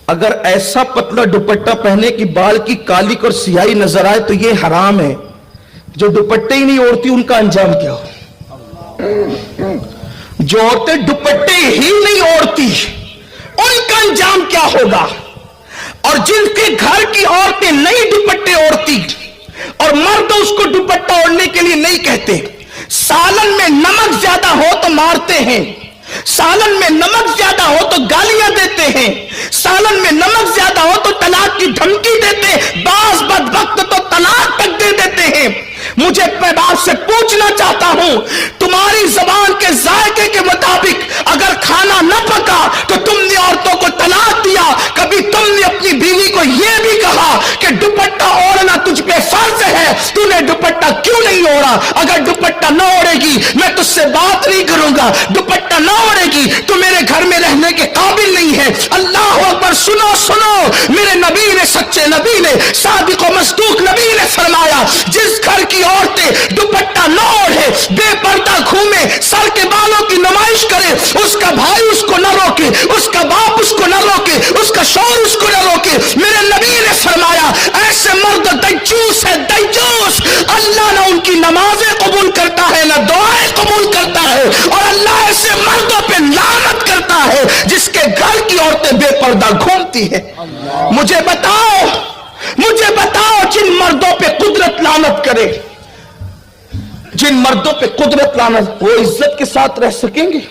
अगर ऐसा पतला दुपट्टा पहने कि बाल की कालिक और सियाही नजर आए तो ये हराम है। जो दुपट्टे ही नहीं ओढ़ती उनका अंजाम क्या हो? जो औरतें दुपट्टे ही नहीं ओढ़ती उनका अंजाम क्या होगा? और जिनके घर की औरतें नहीं दुपट्टे ओढ़ती और मर्द उसको दुपट्टा ओढ़ने के लिए नहीं कहते, सालन में नमक ज्यादा हो तो मारते हैं, सालन में नमक ज्यादा हो तो गालियां देते हैं, सालन में नमक ज्यादा हो तो तलाक की धमकी देते, बास बदबख्त तो तलाक तक दे देते हैं। मुझे मैं आपसे पूछना चाहता हूं, तुम्हारी जबान के जायके के मुताबिक अगर खाना न पका तो तुमने औरतों को तलाक दिया, कभी तुमने अपनी बीवी को यह भी कहा कि दुपट्टा ओढ़ना तुझ पे फर्ज है, तूने दुपट्टा क्यों नहीं ओढ़ा? अगर दुपट्टा न ओढ़ेगी मैं तुझसे बात नहीं करूंगा, दुपट्टा न ओढ़ेगी तो मेरे घर में रहने के काबिल नहीं है। अल्लाह अकबर। सुनो सुनो, मेरे नबी ने, सच्चे नबी ने, सादिक व मसदूक नबी ने फरमाया, जिस घर की औरतें दुपट्टा न ओढ़े, बेपर्दा घूमे, सर के बालों की नुमाइश करे, उसका भाई उसको न रोके, उसका बाप उसको न रोके, उसका शौहर उसको न रोके, मेरे नबी ने फरमाया ऐसे मर्द दज्जूस है, दज्जूस। अल्लाह ना उनकी नमाजें कबूल करता है ना दुआएं कबूल करता है, और अल्लाह ऐसे मर्दों पे लानत करता है जिसके घर की औरतें बेपर्दा घूमती है। मुझे बताओ जिन मर्दों पे कुदरत लानत करे, जिन मर्दों पे कुदरत लानत, वो इज्जत के साथ रह सकेंगे?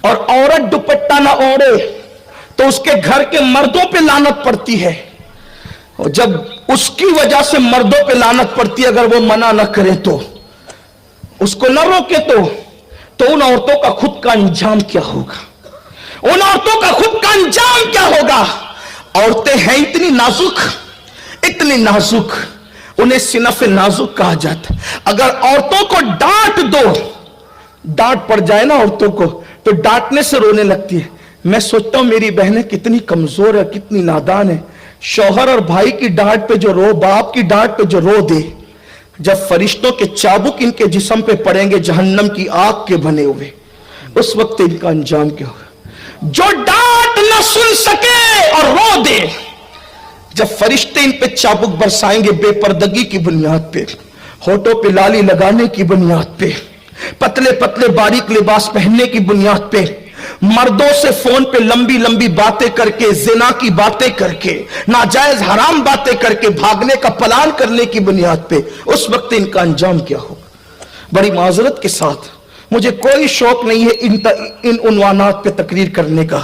और औरत दुपट्टा ना ओढ़े तो उसके घर के मर्दों पे लानत पड़ती है, और जब उसकी वजह से मर्दों पे लानत पड़ती है, अगर वो मना न करे तो, उसको न रोके तो उन औरतों का खुद का अंजाम क्या होगा? उन औरतों का खुद का अंजाम क्या होगा? औरतें हैं इतनी नाजुक, उन्हें सिनफ नाजुक कहा जाता। अगर औरतों को डांट दो, डांट पड़ जाए ना औरतों को, तो डांटने से रोने लगती है। मैं सोचता हूं मेरी बहनें कितनी कमजोर है, कितनी नादान है। शौहर और भाई की डांट पे जो रो, बाप की डांट पे जो रो दे, जब फरिश्तों के चाबुक इनके जिस्म पे पड़ेंगे जहन्नम की आग के बने हुए, उस वक्त इनका अंजाम क्या होगा? जो डांट न सुन सके और रो दे, जब फरिश्ते इन पे चाबुक बरसाएंगे बेपर्दगी की बुनियाद पे, होठों पे लाली लगाने की बुनियाद पे, पतले पतले बारीक लिबास पहनने की बुनियाद पे, मर्दों से फोन पे लंबी लंबी बातें करके, जिना की बातें करके, नाजायज हराम बातें करके भागने का प्लान करने की बुनियाद पे, उस वक्त इनका अंजाम क्या होगा? बड़ी माजरत के साथ, मुझे कोई शौक नहीं है इन उन्वानात पे तकरीर करने का,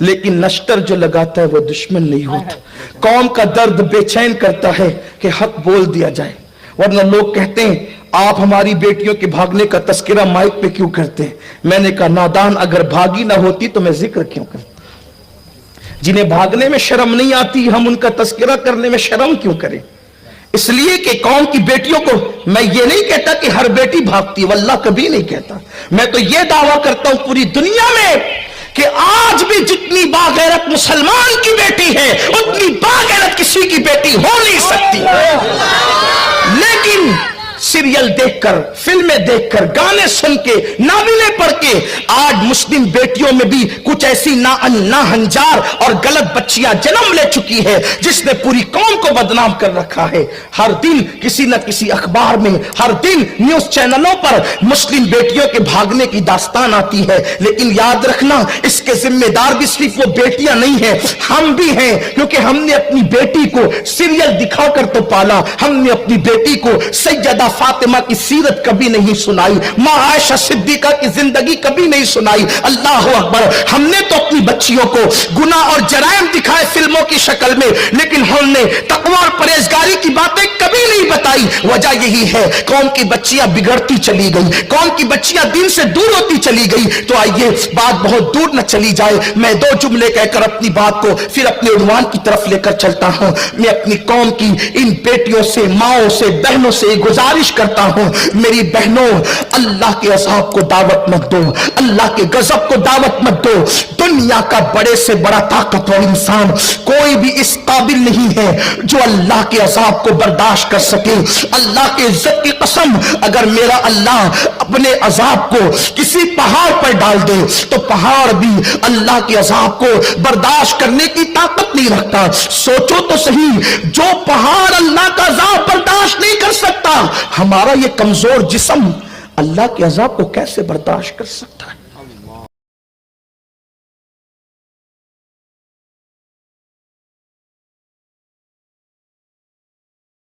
लेकिन नश्तर जो लगाता है वो दुश्मन नहीं होता। कौम का दर्द बेचैन करता है कि हक बोल दिया जाए, वरना लोग कहते हैं आप हमारी बेटियों के भागने का तस्करा माइक पे क्यों करते हैं? मैंने कहा नादान, अगर भागी ना होती तो मैं जिक्र क्यों करता? जिन्हें भागने में शर्म नहीं आती, हम उनका तस्करा करने में शर्म क्यों करें? इसलिए कि कौम की बेटियों को, मैं ये नहीं कहता कि हर बेटी भागती, वल्लाह कभी नहीं कहता। मैं तो ये दावा करता हूं पूरी दुनिया में कि आज भी जितनी बागैरत मुसलमान की बेटी है, उतनी बागैरत किसी की बेटी हो नहीं सकती। लेकिन सीरियल देखकर, फिल्में देखकर, गाने सुन के, नावलें पढ़ के आज मुस्लिम बेटियों में भी कुछ ऐसी नाहंजार और गलत बच्चियां जन्म ले चुकी है जिसने पूरी कौम को बदनाम कर रखा है। हर दिन किसी न किसी अखबार में, हर दिन न्यूज चैनलों पर मुस्लिम बेटियों के भागने की दास्तान आती है। लेकिन याद रखना, इसके जिम्मेदार भी सिर्फ वो बेटियां नहीं है, हम भी हैं, क्योंकि हमने अपनी बेटी को सीरियल दिखाकर तो पाला, हमने अपनी बेटी को सैयदा फातिमा की सीरत कभी नहीं सुनाई, मां आयशा सिद्दीका की जिंदगी कभी नहीं सुनाई। अल्लाह अकबर। हमने तो अपनी बच्चियों को गुनाह और जराइम दिखाए फिल्मों की शक्ल में, लेकिन हमने तकवा और परहेजगारी की बातें कभी नहीं बताई। वजह यही है, कौम की बच्चियां बिगड़ती चली गई, कौम की बच्चियां दिन से दूर होती चली गई। तो आइए बात बहुत दूर न चली जाए, मैं दो जुमले कहकर अपनी बात को फिर अपने उन्वान की तरफ लेकर चलता हूं। मैं अपनी कौम की इन बेटियों से, माओं से, बहनों से गुजारिश گزارش کرتا ہوں میری بہنوں، اللہ کے عذاب کو دعوت مت دو، اللہ کے غضب کو دعوت مت دو۔ دنیا کا بڑے سے بڑا طاقتور انسان کوئی بھی اس قابل نہیں ہے جو اللہ کے عذاب کو برداشت کر سکے۔ اللہ کے عزت کی قسم، اگر میرا اللہ اپنے عذاب کو کسی پہاڑ پر ڈال دے تو پہاڑ بھی اللہ کے عذاب کو برداشت کرنے کی طاقت نہیں رکھتا۔ سوچو تو صحیح، جو پہاڑ اللہ کا عذاب برداشت نہیں کر سکتا، ہمارا یہ کمزور جسم اللہ کے عذاب کو کیسے برداشت کر سکتا ہے؟